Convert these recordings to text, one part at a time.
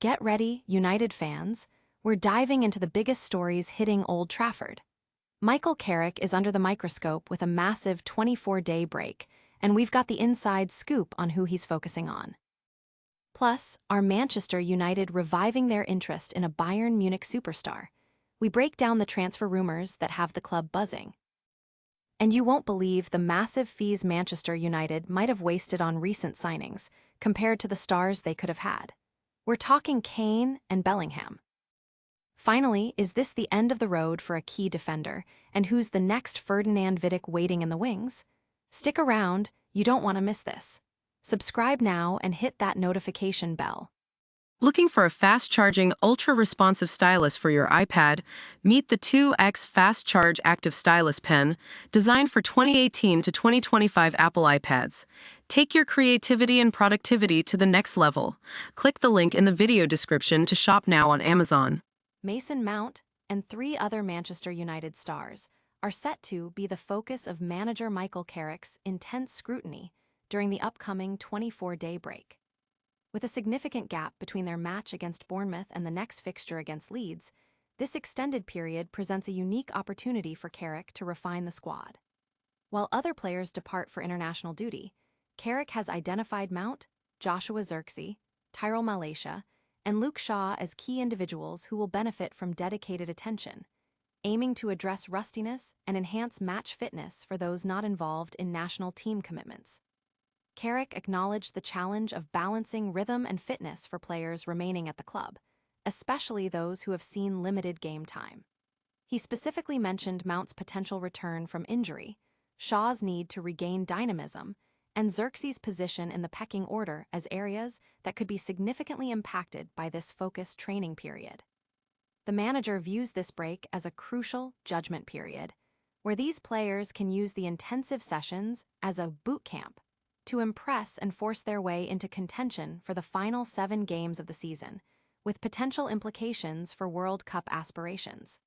Get ready, United fans. We're diving into the biggest stories hitting Old Trafford. Michael Carrick is under the microscope with a massive 24-day break, and we've got the inside scoop on who he's focusing on. Plus, are Manchester United reviving their interest in a Bayern Munich superstar? We break down the transfer rumors that have the club buzzing. And you won't believe the massive fees Manchester United might have wasted on recent signings, compared to the stars they could have had. We're talking Kane and Bellingham. Finally, is this the end of the road for a key defender, and who's the next Ferdinand-Vidic waiting in the wings? Stick around, you don't want to miss this. Subscribe now and hit that notification bell. Looking for a fast-charging, ultra-responsive stylus for your iPad? Meet the 2X Fast Charge Active Stylus Pen, designed for 2018 to 2025 Apple iPads. Take your creativity and productivity to the next level. Click the link in the video description to shop now on Amazon. Mason Mount and 3 other Manchester United stars are set to be the focus of manager Michael Carrick's intense scrutiny during the upcoming 24-day break. With a significant gap between their match against Bournemouth and the next fixture against Leeds, this extended period presents a unique opportunity for Carrick to refine the squad. While other players depart for international duty, Carrick has identified Mount, Joshua Zirkzee, Tyrell Malacia, and Luke Shaw as key individuals who will benefit from dedicated attention, aiming to address rustiness and enhance match fitness for those not involved in national team commitments. Carrick acknowledged the challenge of balancing rhythm and fitness for players remaining at the club, especially those who have seen limited game time. He specifically mentioned Mount's potential return from injury, Shaw's need to regain dynamism, and Zirkzee's position in the pecking order as areas that could be significantly impacted by this focused training period. The manager views this break as a crucial judgment period, where these players can use the intensive sessions as a boot camp to impress and force their way into contention for the final 7 games of the season, with potential implications for World Cup aspirations.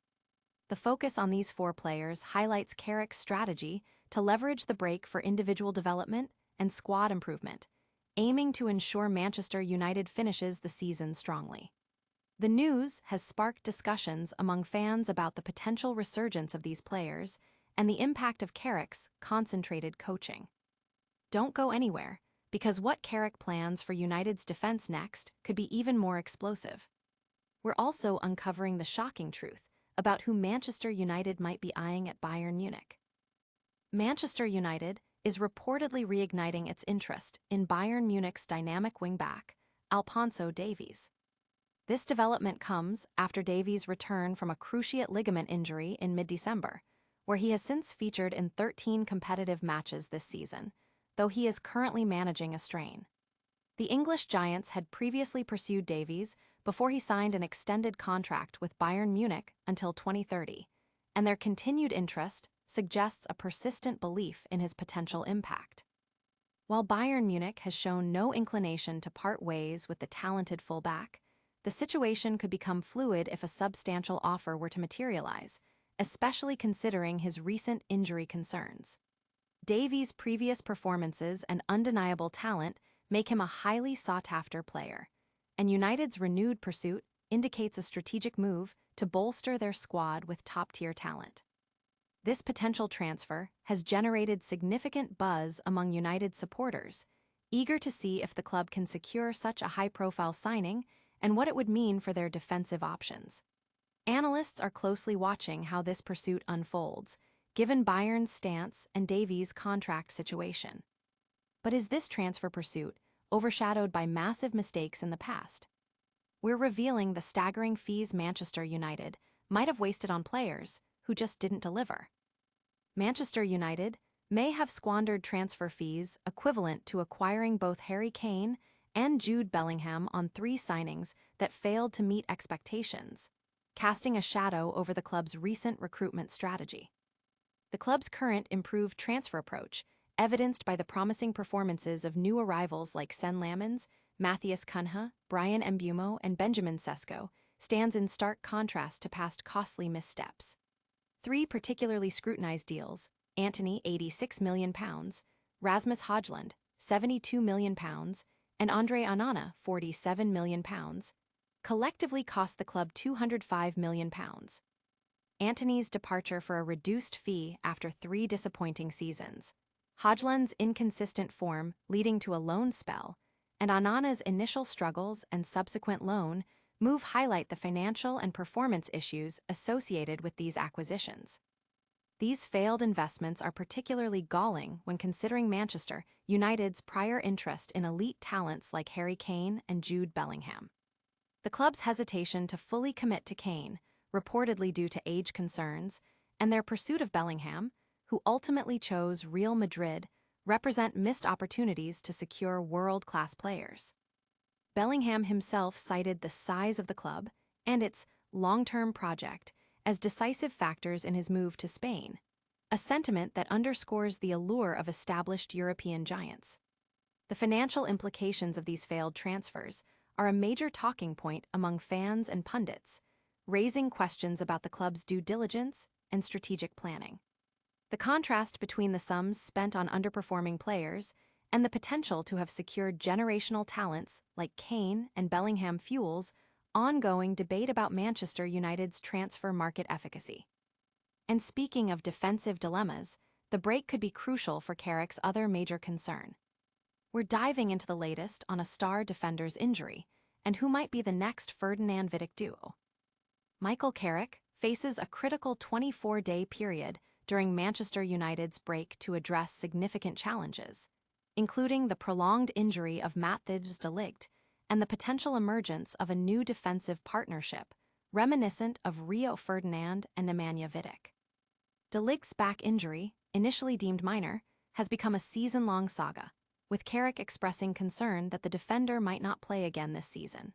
The focus on these 4 players highlights Carrick's strategy to leverage the break for individual development and squad improvement, aiming to ensure Manchester United finishes the season strongly. The news has sparked discussions among fans about the potential resurgence of these players and the impact of Carrick's concentrated coaching. Don't go anywhere, because what Carrick plans for United's defense next could be even more explosive. We're also uncovering the shocking truth about who Manchester United might be eyeing at Bayern Munich. Manchester United is reportedly reigniting its interest in Bayern Munich's dynamic wingback, Alphonso Davies. This development comes after Davies' return from a cruciate ligament injury in mid-December, where he has since featured in 13 competitive matches this season, though he is currently managing a strain. The English Giants had previously pursued Davies before he signed an extended contract with Bayern Munich until 2030, and their continued interest suggests a persistent belief in his potential impact. While Bayern Munich has shown no inclination to part ways with the talented fullback, the situation could become fluid if a substantial offer were to materialize, especially considering his recent injury concerns. Davies' previous performances and undeniable talent make him a highly sought-after player, and United's renewed pursuit indicates a strategic move to bolster their squad with top-tier talent. This potential transfer has generated significant buzz among United supporters, eager to see if the club can secure such a high-profile signing and what it would mean for their defensive options. Analysts are closely watching how this pursuit unfolds, given Bayern's stance and Davies' contract situation. But is this transfer pursuit overshadowed by massive mistakes in the past? We're revealing the staggering fees Manchester United might have wasted on players who just didn't deliver. Manchester United may have squandered transfer fees equivalent to acquiring both Harry Kane and Jude Bellingham on 3 signings that failed to meet expectations, casting a shadow over the club's recent recruitment strategy. The club's current improved transfer approach, evidenced by the promising performances of new arrivals like Sen Lamens, Matthias Cunha, Brian Mbeumo, and Benjamin Sesko, stands in stark contrast to past costly missteps. 3 particularly scrutinized deals, Antony £86 million, Rasmus Hojlund £72 million, and Onana £47 million, collectively cost the club £205 million. Antony's departure for a reduced fee after 3 disappointing seasons, Hojlund's inconsistent form leading to a loan spell, and Onana's initial struggles and subsequent loan move highlight the financial and performance issues associated with these acquisitions. These failed investments are particularly galling when considering Manchester United's prior interest in elite talents like Kane and Jude Bellingham. The club's hesitation to fully commit to Kane, reportedly due to age concerns, and their pursuit of Bellingham, who ultimately chose Real Madrid, represent missed opportunities to secure world-class players. Bellingham himself cited the size of the club and its long-term project as decisive factors in his move to Spain, a sentiment that underscores the allure of established European giants. The financial implications of these failed transfers are a major talking point among fans and pundits, raising questions about the club's due diligence and strategic planning. The contrast between the sums spent on underperforming players and the potential to have secured generational talents like Kane and Bellingham fuels ongoing debate about Manchester United's transfer market efficacy. And speaking of defensive dilemmas, the break could be crucial for Carrick's other major concern. We're diving into the latest on a star defender's injury and who might be the next Ferdinand-Vidic duo. Michael Carrick faces a critical 24-day period during Manchester United's break to address significant challenges, including the prolonged injury of Matthijs de Ligt and the potential emergence of a new defensive partnership reminiscent of Rio Ferdinand and Nemanja Vidic. De Ligt's back injury, initially deemed minor, has become a season-long saga, with Carrick expressing concern that the defender might not play again this season.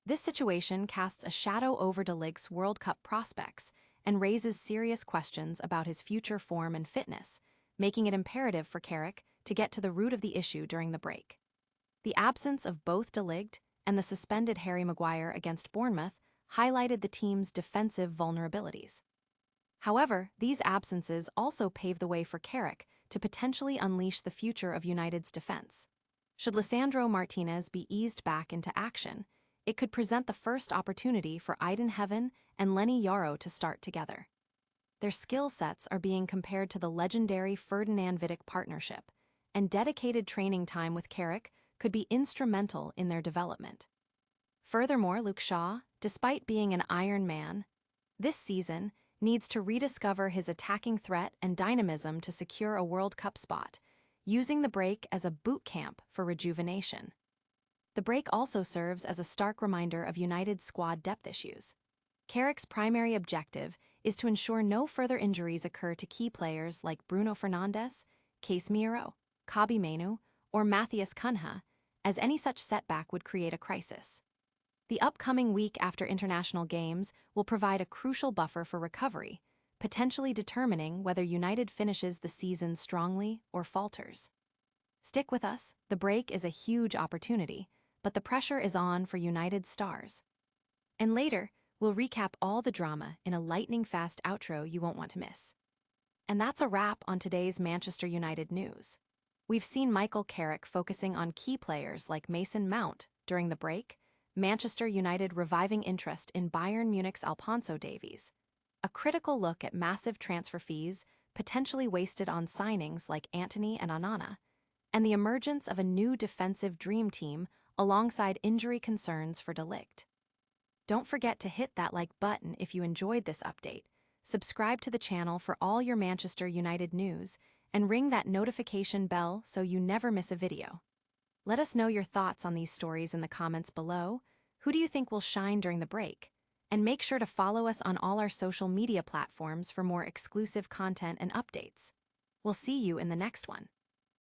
This situation casts a shadow over De Ligt's World Cup prospects and raises serious questions about his future form and fitness, making it imperative for Carrick to get to the root of the issue during the break. The absence of both De Ligt and the suspended Harry Maguire against Bournemouth highlighted the team's defensive vulnerabilities. However, these absences also pave the way for Carrick to potentially unleash the future of United's defense. Should Lisandro Martinez be eased back into action, it could present the first opportunity for Eden Heaven and Lenny Yoro to start together. Their skill sets are being compared to the legendary Ferdinand-Vidic partnership, and dedicated training time with Carrick could be instrumental in their development. Furthermore, Luke Shaw, despite being an Iron Man, this season needs to rediscover his attacking threat and dynamism to secure a World Cup spot, using the break as a boot camp for rejuvenation. The break also serves as a stark reminder of United's squad depth issues. Carrick's primary objective is to ensure no further injuries occur to key players like Bruno Fernandes, Casemiro, Kobbie Mainoo, or Matthias Cunha, as any such setback would create a crisis. The upcoming week after international games will provide a crucial buffer for recovery, potentially determining whether United finishes the season strongly or falters. Stick with us, the break is a huge opportunity, but the pressure is on for United stars. And later, we'll recap all the drama in a lightning-fast outro you won't want to miss. And that's a wrap on today's Manchester United news. We've seen Michael Carrick focusing on key players like Mason Mount during the break, Manchester United reviving interest in Bayern Munich's Alphonso Davies, a critical look at massive transfer fees potentially wasted on signings like Antony and Onana, and the emergence of a new defensive dream team alongside injury concerns for De Ligt. Don't forget to hit that like button if you enjoyed this update, subscribe to the channel for all your Manchester United news, and ring that notification bell so you never miss a video. Let us know your thoughts on these stories in the comments below. Who do you think will shine during the break? And make sure to follow us on all our social media platforms for more exclusive content and updates. We'll see you in the next one.